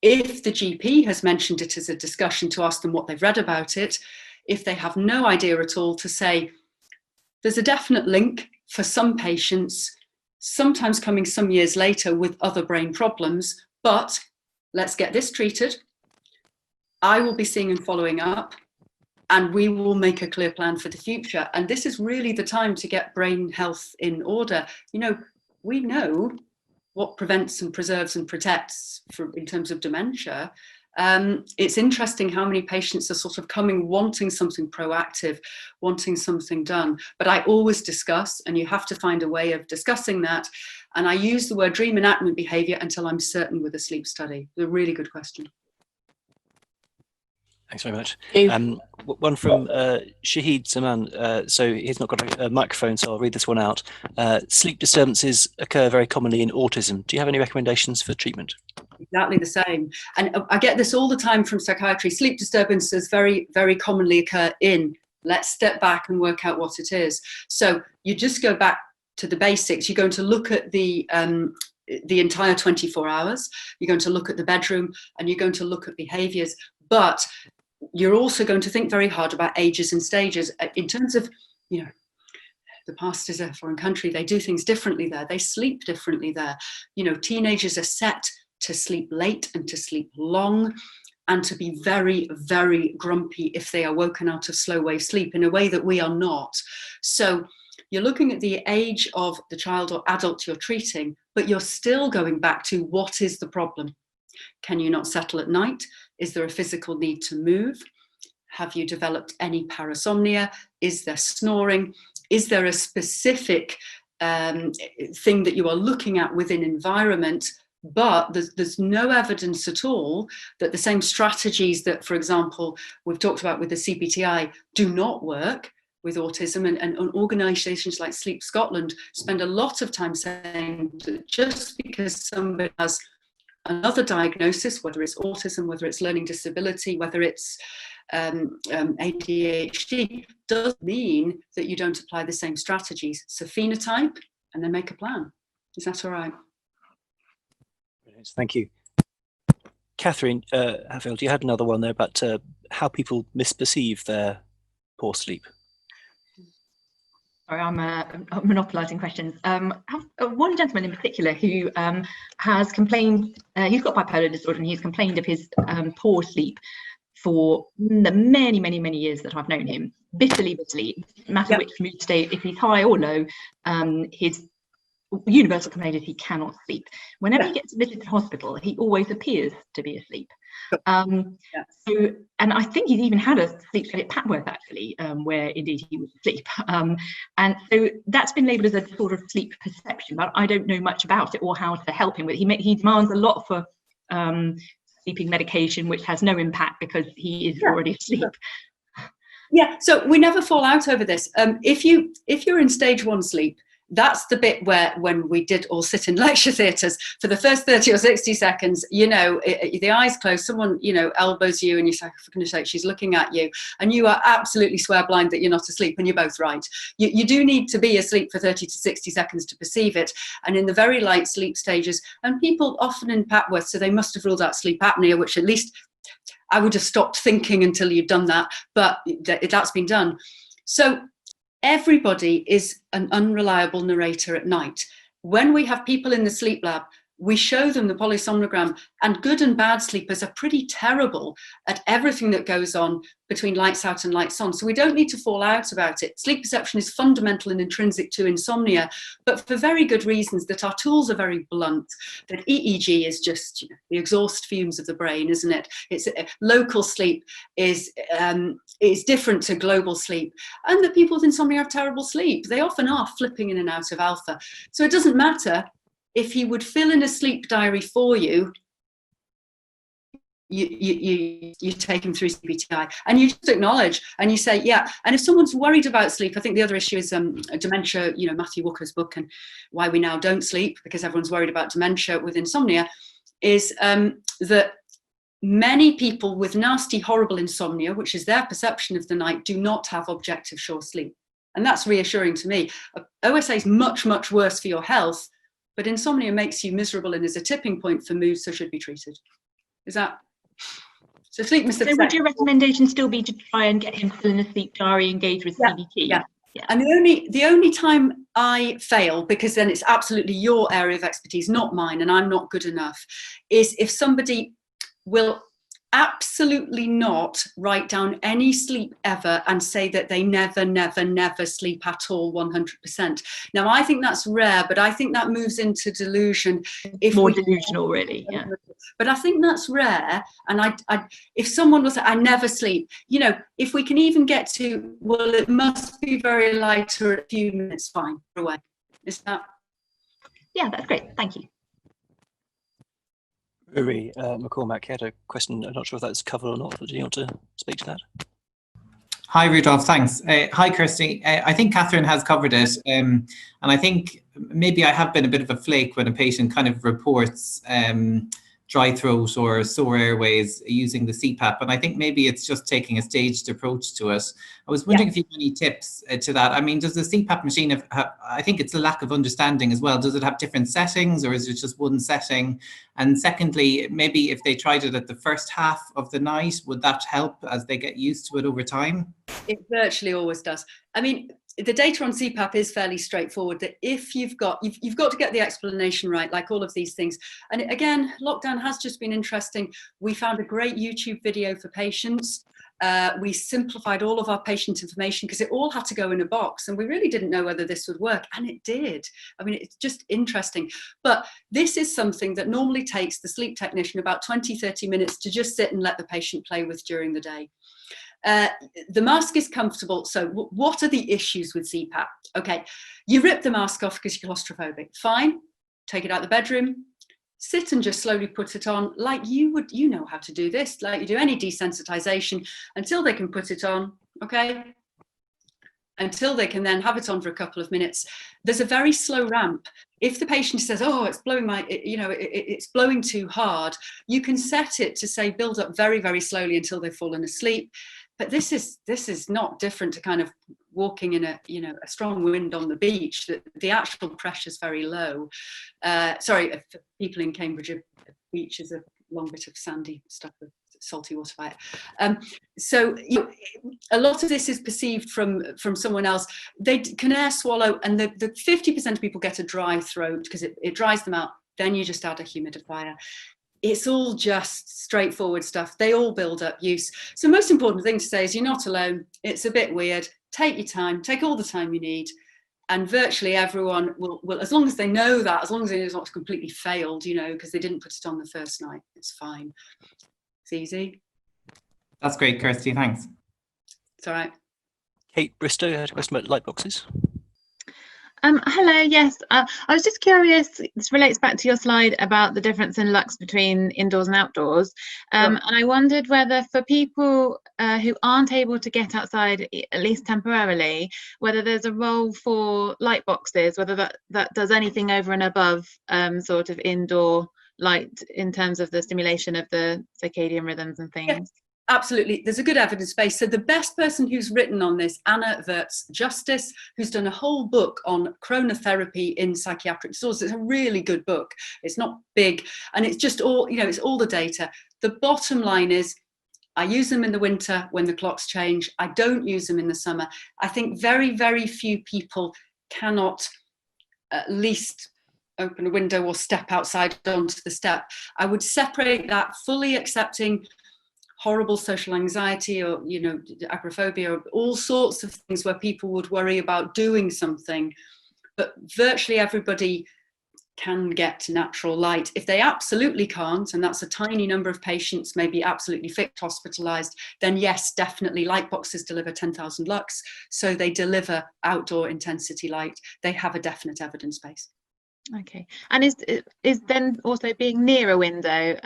if the GP has mentioned it as a discussion, to ask them what they've read about it. If they have no idea at all, to say, there's a definite link for some patients, sometimes coming some years later with other brain problems, but let's get this treated. I will be seeing and following up, and we will make a clear plan for the future. And this is really the time to get brain health in order. We know what prevents and preserves and protects in terms of dementia. It's interesting how many patients are sort of coming wanting something proactive, wanting something done. But I always discuss, and you have to find a way of discussing that. And I use the word dream enactment behaviour until I'm certain with a sleep study. It's a really good question. Thanks very much. One from Shahid Zaman. So he's not got a microphone, so I'll read this one out. Sleep disturbances occur very commonly in autism. Do you have any recommendations for treatment? Exactly the same. And I get this all the time from psychiatry. Sleep disturbances very, very commonly occur in. Let's step back and work out what it is. So you just go back to the basics. You're going to look at the entire 24 hours. You're going to look at the bedroom, and you're going to look at behaviours. But you're also going to think very hard about ages and stages. In terms of, the past is a foreign country. They do things differently there. They sleep differently there. Teenagers are set to sleep late and to sleep long, and to be very, very grumpy if they are woken out of slow wave sleep in a way that we are not. So you're looking at the age of the child or adult you're treating, but you're still going back to, what is the problem? Can you not settle at night? Is there a physical need to move? Have you developed any parasomnia? Is there snoring? Is there a specific thing that you are looking at within environment? But there's no evidence at all that the same strategies that, for example, we've talked about with the CBTI do not work with autism. And organisations like Sleep Scotland spend a lot of time saying that just because somebody has another diagnosis, whether it's autism, whether it's learning disability, whether it's ADHD, does mean that you don't apply the same strategies. So phenotype and then make a plan. Is that all right? Thank you. Catherine Havfield, you had another one there about how people misperceive their poor sleep. Sorry, I'm monopolising questions. I have one gentleman in particular who has complained, he's got bipolar disorder, and he's complained of his poor sleep for the many years that I've known him. Bitterly, no matter which mood state, if he's high or low, his universal complaint is he cannot sleep. Whenever he gets admitted to hospital, he always appears to be asleep. So, and I think he's even had a sleep study at Papworth actually, where indeed he was asleep. And so that's been labelled as a sort of sleep perception, but I don't know much about it or how to help him with it. He demands a lot for sleeping medication, which has no impact because he is already asleep. Yeah, so we never fall out over this. If you're in stage 1 sleep, that's the bit where, when we did all sit in lecture theatres, for the first 30 or 60 seconds, you know, the eyes closed, someone, you know, elbows you and you say, for goodness sake, she's looking at you, and you are absolutely swear blind that you're not asleep, and you're both right. You do need to be asleep for 30 to 60 seconds to perceive it. And in the very light sleep stages, and people often in Papworth, so they must have ruled out sleep apnea, which at least I would have stopped thinking until you've done that, but that's been done. So everybody is an unreliable narrator at night. When we have people in the sleep lab, we show them the polysomnogram, and good and bad sleepers are pretty terrible at everything that goes on between lights out and lights on. So we don't need to fall out about it. Sleep perception is fundamental and intrinsic to insomnia, but for very good reasons, that our tools are very blunt, that EEG is just, you know, the exhaust fumes of the brain, isn't it? It's local sleep is different to global sleep, and that people with insomnia have terrible sleep. They often are flipping in and out of alpha. So it doesn't matter if he would fill in a sleep diary for you, you take him through CBTI, and you just acknowledge and you say, yeah. And if someone's worried about sleep, I think the other issue is dementia, you know, Matthew Walker's book, and Why We Now Don't Sleep, because everyone's worried about dementia with insomnia, is that many people with nasty, horrible insomnia, which is their perception of the night, do not have objective sure sleep. And that's reassuring to me. OSA is much worse for your health, but insomnia makes you miserable and is a tipping point for mood, so should be treated. Is that? So sleep misperception. So would your recommendation still be to try and get him to fill in a sleep diary, engage with CBT? Yeah. And the only time I fail, because then it's absolutely your area of expertise, not mine, and I'm not good enough, is if somebody will absolutely not write down any sleep ever and say that they never sleep at all 100%. Now, I think that's rare, but I think that moves into delusion. More delusional, really. Yeah. But I think that's rare. And if someone will say, I never sleep, you know, if we can even get to, well, it must be very light or a few minutes, fine, away. Is that? Yeah, that's great. Thank you. Rory McCormack had a question. I'm not sure if that's covered or not. Do you want to speak to that? Hi, Rudolph. Thanks. Hi, Kirstie. I think Catherine has covered it. And I think maybe I have been a bit of a flake when a patient kind of reports dry throat or sore airways using the CPAP. And I think maybe it's just taking a staged approach to it. I was wondering if you have any tips to that. I mean, does the CPAP machine have, I think it's a lack of understanding as well. Does it have different settings, or is it just one setting? And secondly, maybe if they tried it at the first half of the night, would that help as they get used to it over time? It virtually always does. I mean, the data on CPAP is fairly straightforward, that if you've got to get the explanation right, like all of these things. And again, lockdown has just been interesting. We found a great YouTube video for patients. We simplified all of our patient information because it all had to go in a box, and we really didn't know whether this would work, and it did. I mean, it's just interesting. But this is something that normally takes the sleep technician about 20-30 minutes to just sit and let the patient play with during the day. The mask is comfortable. So what are the issues with CPAP? Okay, you rip the mask off because you're claustrophobic. Fine, take it out of the bedroom, sit and just slowly put it on like you would, you know how to do this, like you do any desensitization, until they can put it on, okay? Until they can then have it on for a couple of minutes. There's a very slow ramp. if the patient says, oh, it's blowing it's blowing too hard, you can set it to say build up very, very slowly until they've fallen asleep. But this is not different to kind of walking in a strong wind on the beach. The actual pressure is very low. For people in Cambridge, a beach is a long bit of sandy stuff with salty water by it. So a lot of this is perceived from someone else. They can air swallow, and the 50% of people get a dry throat because it dries them out. Then you just add a humidifier. It's all just straightforward stuff. They all build up use. So most important thing to say is you're not alone. It's a bit weird. Take your time, take all the time you need. And virtually everyone will, as long as they know that, as long as it's not completely failed, because they didn't put it on the first night, it's fine. It's easy. That's great, Kirstie, thanks. It's all right. Kate Bristow had a question about light boxes. Hello, yes. I was just curious, this relates back to your slide about the difference in lux between indoors and outdoors. And I wondered whether for people who aren't able to get outside, at least temporarily, whether there's a role for light boxes, whether that does anything over and above sort of indoor light in terms of the stimulation of the circadian rhythms and things. Yeah. Absolutely, there's a good evidence base. So the best person who's written on this, Anna Wirtz-Justice, who's done a whole book on chronotherapy in psychiatric disorders. It's a really good book. It's not big, and it's just all, it's all the data. The bottom line is, I use them in the winter when the clocks change. I don't use them in the summer. I think very, very few people cannot at least open a window or step outside onto the step. I would separate that, fully accepting horrible social anxiety or agoraphobia or all sorts of things where people would worry about doing something, but virtually everybody can get natural light. If they absolutely can't, and that's a tiny number of patients, maybe absolutely fit, hospitalized, then yes, definitely light boxes deliver 10,000 lux, so they deliver outdoor intensity light. They have a definite evidence base. Okay, and is then also being near a window,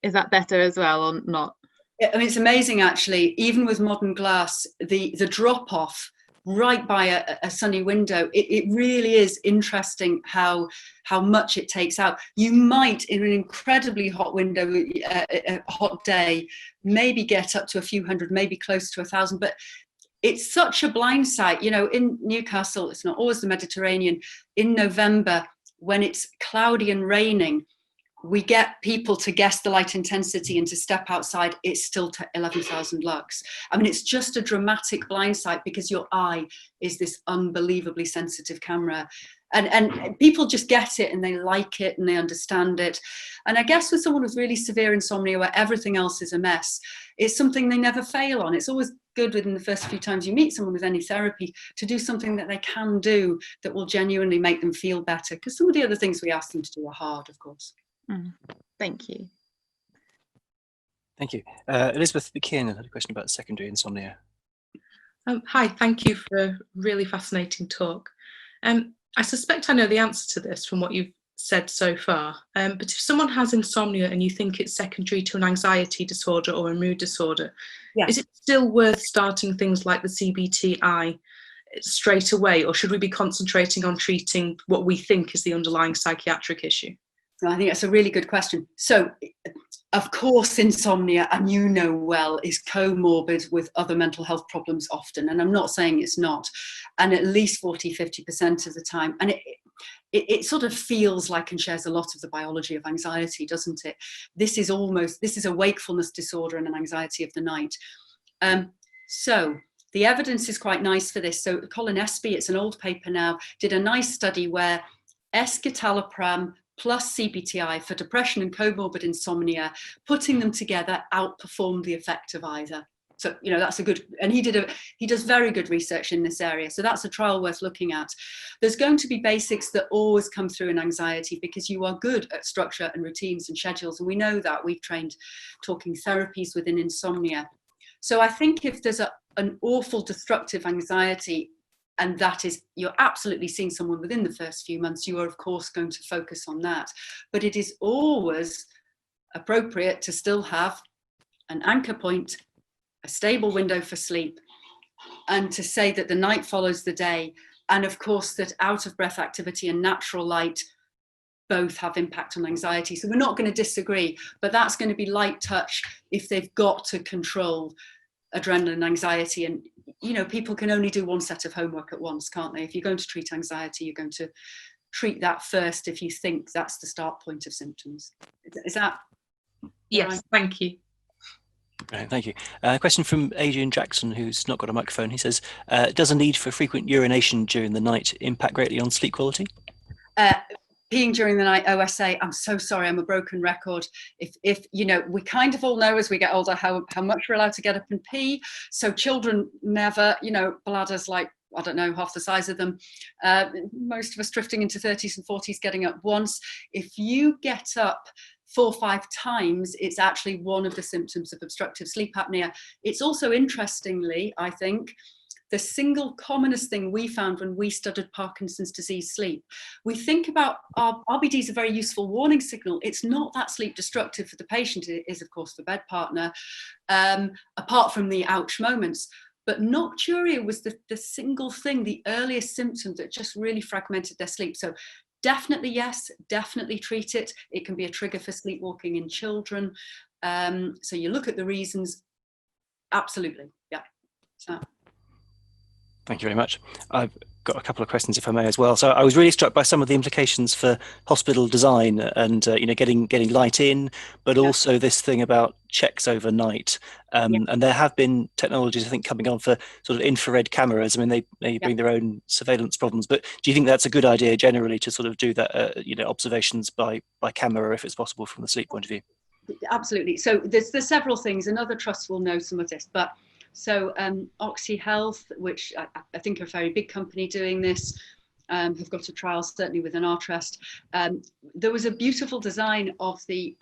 is that better as well or not? I mean, it's amazing actually, even with modern glass, the drop off right by a sunny window, it really is interesting how much it takes out. You might, in an incredibly hot window, a hot day, maybe get up to a few hundred, maybe close to 1,000, but it's such a blind sight. In Newcastle, it's not always the Mediterranean. In November, when it's cloudy and raining, we get people to guess the light intensity and to step outside, it's still 11,000 lux. I mean, it's just a dramatic blind sight because your eye is this unbelievably sensitive camera. And people just get it and they like it and they understand it. And I guess with someone with really severe insomnia where everything else is a mess, it's something they never fail on. It's always good within the first few times you meet someone with any therapy to do something that they can do that will genuinely make them feel better. Because some of the other things we ask them to do are hard, of course. Thank you. Thank you. Elizabeth Kiernan had a question about secondary insomnia. Hi, thank you for a really fascinating talk. I suspect I know the answer to this from what you've said so far, but if someone has insomnia and you think it's secondary to an anxiety disorder or a mood disorder, is it still worth starting things like the CBTI straight away, or should we be concentrating on treating what we think is the underlying psychiatric issue? I think that's a really good question. So, of course, insomnia, and well, is comorbid with other mental health problems often. And I'm not saying it's not. And at least 40–50% of the time. And it sort of feels like and shares a lot of the biology of anxiety, doesn't it? This is a wakefulness disorder and an anxiety of the night. So the evidence is quite nice for this. So Colin Espy, it's an old paper now, did a nice study where escitalopram plus CBTI for depression and comorbid insomnia, putting them together outperformed the effect of either. So, that's a good, and he does very good research in this area. So that's a trial worth looking at. There's going to be basics that always come through in anxiety because you are good at structure and routines and schedules. And we know that. We've trained talking therapies within insomnia. So I think if there's an awful destructive anxiety, and that is, you're absolutely seeing someone within the first few months, you are of course going to focus on that. But it is always appropriate to still have an anchor point, a stable window for sleep, and to say that the night follows the day. And of course, that out of breath activity and natural light both have impact on anxiety. So we're not going to disagree, but that's going to be light touch if they've got to control adrenaline and anxiety. And, you know, people can only do one set of homework at once, can't they? If you're going to treat anxiety, you're going to treat that first if you think that's the start point of symptoms. Is that? Yes, right? Thank you. Thank you. Question from Adrian Jackson, who's not got a microphone. He says, does a need for frequent urination during the night impact greatly on sleep quality? Peeing during the night, OSA, I'm so sorry, I'm a broken record. If you know, we kind of all know as we get older how much we're allowed to get up and pee. So children never, you know, bladders like, I don't know, half the size of them. Most of us drifting into 30s and 40s, getting up once. If you get up 4 or 5 times, it's actually one of the symptoms of obstructive sleep apnea. It's also, interestingly, I think, the single commonest thing we found when we studied Parkinson's disease sleep. We think about our RBD is a very useful warning signal. It's not that sleep destructive for the patient. It is, of course, the bed partner, apart from the ouch moments. But nocturia was the single thing, the earliest symptom that just really fragmented their sleep. So definitely, yes, definitely treat it. It can be a trigger for sleepwalking in children. So you look at the reasons, absolutely, yeah. So. Thank you very much. I've got a couple of questions, if I may, as well. So I was really struck by some of the implications for hospital design and you know, getting light in, but also this thing about checks overnight. And there have been technologies, I think, coming on for sort of infrared cameras. I mean, they bring their own surveillance problems, but do you think that's a good idea generally to sort of do that, you know, observations by camera if it's possible from the sleep point of view? Absolutely. So there's several things. Another trust will know some of this, but so Oxy Health, which I think are a very big company doing this, have got a trial certainly within our trust. There was a beautiful design of the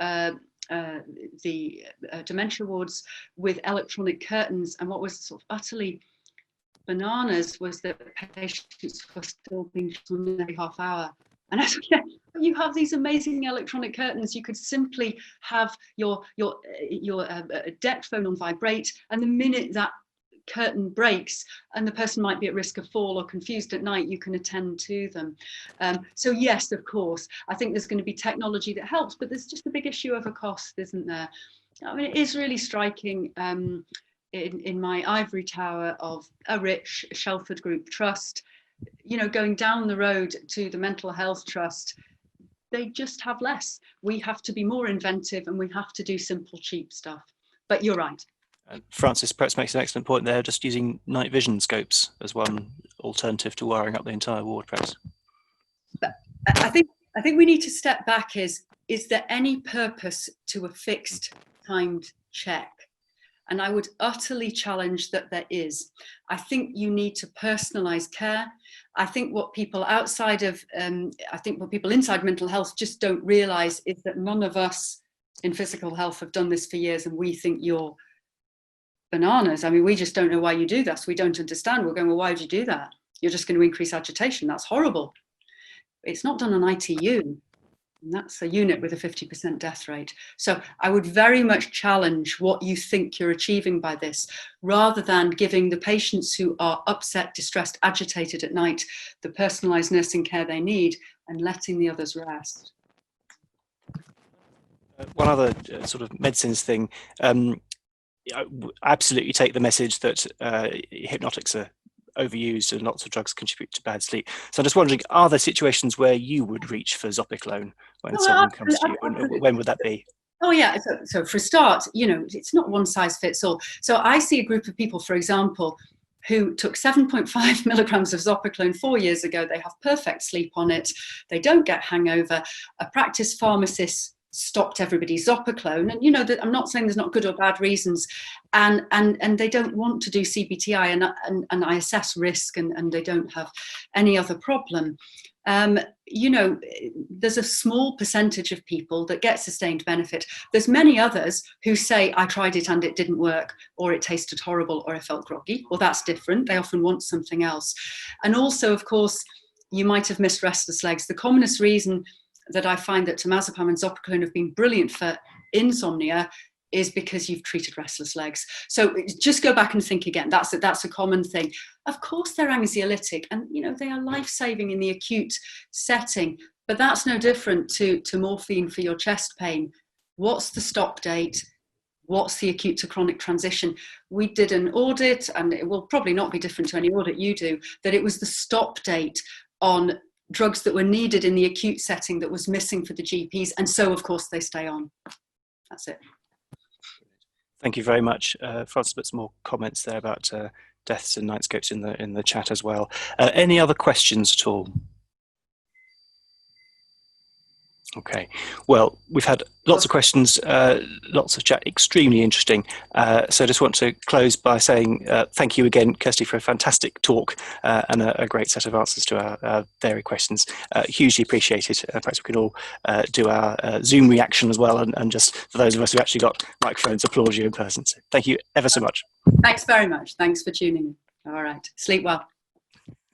dementia wards with electronic curtains, and what was sort of utterly bananas was that patients were still being shown every half hour. And I said, yeah, you have these amazing electronic curtains. You could simply have your deck phone on vibrate, and the minute that curtain breaks and the person might be at risk of fall or confused at night, you can attend to them. So yes, of course, I think there's going to be technology that helps, but there's just a big issue of a cost, isn't there? I mean, it is really striking in my ivory tower of a rich Shelford Group Trust, you know, going down the road to the Mental Health Trust, they just have less. We have to be more inventive and we have to do simple, cheap stuff. But you're right. Francis perhaps makes an excellent point there, just using night vision scopes as one alternative to wiring up the entire ward, perhaps. But I think we need to step back. Is there any purpose to a fixed timed check? And I would utterly challenge that there is. I think you need to personalize care. I think what people outside of, I think what people inside mental health just don't realize is that none of us in physical health have done this for years, and we think you're bananas. I mean, we just don't know why you do this. We don't understand. We're going, well, why would you do that? You're just going to increase agitation. That's horrible. It's not done on ITU. And that's a unit with a 50% death rate. So I would very much challenge what you think you're achieving by this, rather than giving the patients who are upset, distressed, agitated at night the personalised nursing care they need and letting the others rest. One other sort of medicines thing, I absolutely take the message that hypnotics are overused and lots of drugs contribute to bad sleep. So I'm just wondering, are there situations where you would reach for Zopiclone when someone comes to you? And when would that be? Oh yeah, so for a start, you know, it's not one size fits all. So I see a group of people, for example, who took 7.5 milligrams of Zopiclone 4 years ago. They have perfect sleep on it. They don't get hangover. A practice pharmacist stopped everybody's Zopiclone, and you know that I'm not saying there's not good or bad reasons, and they don't want to do CBTI, and I assess risk, and they don't have any other problem. You know, there's a small percentage of people that get sustained benefit. There's many others who say, I tried it and it didn't work, or it tasted horrible, or I felt groggy. Well, that's different. They often want something else. And also, of course, you might have missed restless legs. The commonest reason that I find that temazepam and Zopiclone have been brilliant for insomnia is because you've treated restless legs. So just go back and think again. That's a common thing. Of course, they're anxiolytic, and they are life-saving in the acute setting. But that's no different to morphine for your chest pain. What's the stop date? What's the acute to chronic transition? We did an audit, and it will probably not be different to any audit you do, that it was the stop date on drugs that were needed in the acute setting that was missing for the GPs. And so, of course, they stay on. That's it. Thank you very much. Francis put some more comments there about deaths and night scopes in the chat as well. Any other questions at all? Okay, well, we've had lots of questions, lots of chat, extremely interesting. So I just want to close by saying thank you again, Kirstie, for a fantastic talk and a great set of answers to our varied questions. Hugely appreciated. Perhaps we can all do our Zoom reaction as well, and just for those of us who actually got microphones, applaud you in person. So thank you ever so much. Thanks very much. Thanks for tuning in. All right, sleep well.